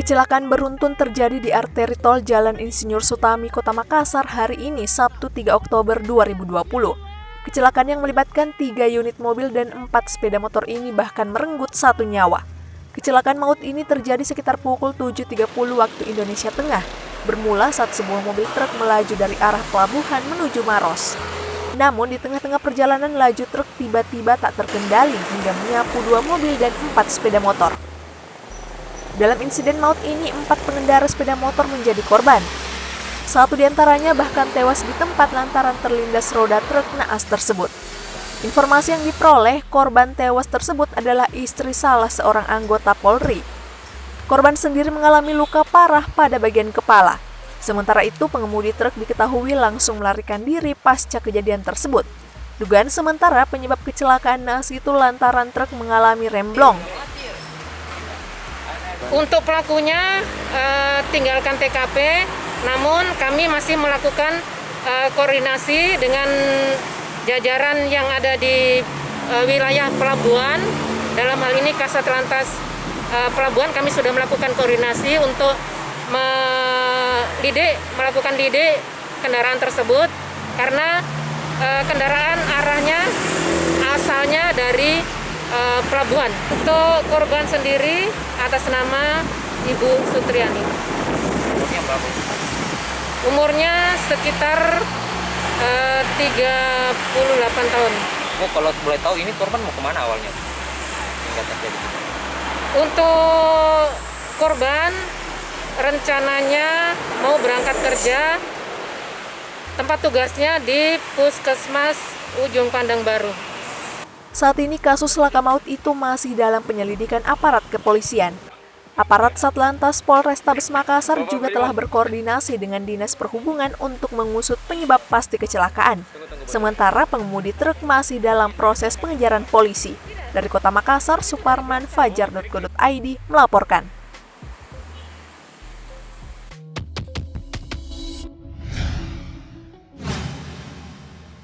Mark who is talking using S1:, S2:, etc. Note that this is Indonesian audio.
S1: Kecelakaan beruntun terjadi di arteri tol Jalan Insinyur Sutami, Kota Makassar hari ini, Sabtu 3 Oktober 2020. Kecelakaan yang melibatkan 3 unit mobil dan 4 sepeda motor ini bahkan merenggut 1 nyawa. Kecelakaan maut ini terjadi sekitar pukul 7.30 waktu Indonesia Tengah, bermula saat sebuah mobil truk melaju dari arah pelabuhan menuju Maros. Namun di tengah-tengah perjalanan laju truk tiba-tiba tak terkendali hingga menyapu 2 mobil dan 4 sepeda motor. Dalam insiden maut ini, 4 pengendara sepeda motor menjadi korban. 1 diantaranya bahkan tewas di tempat lantaran terlindas roda truk naas tersebut. Informasi yang diperoleh, korban tewas tersebut adalah istri salah seorang anggota Polri. Korban sendiri mengalami luka parah pada bagian kepala. Sementara itu, pengemudi truk diketahui langsung melarikan diri pasca kejadian tersebut. Dugaan sementara penyebab kecelakaan naas itu lantaran truk mengalami remblong.
S2: Untuk pelakunya tinggalkan TKP, namun kami masih melakukan koordinasi dengan jajaran yang ada di wilayah pelabuhan. Dalam hal ini Kasat Lantas Pelabuhan, kami sudah melakukan koordinasi untuk melakukan lidik kendaraan tersebut karena kendaraan arahnya asalnya dari pelabuhan. Untuk korban sendiri atas nama Ibu Sutriani.
S3: Umurnya berapa?
S2: Umurnya sekitar 38 tahun.
S3: Oh, kalau boleh tahu ini korban mau kemana awalnya? Hingga terjadi.
S2: Untuk korban rencananya mau berangkat kerja, tempat tugasnya di Puskesmas Ujung Pandang Baru.
S1: Saat ini kasus laka maut itu masih dalam penyelidikan aparat kepolisian. Aparat Satlantas Polrestabes Makassar juga telah berkoordinasi dengan Dinas Perhubungan untuk mengusut penyebab pasti kecelakaan. Sementara pengemudi truk masih dalam proses pengejaran polisi. Dari Kota Makassar, Suparman, Fajar.co.id melaporkan.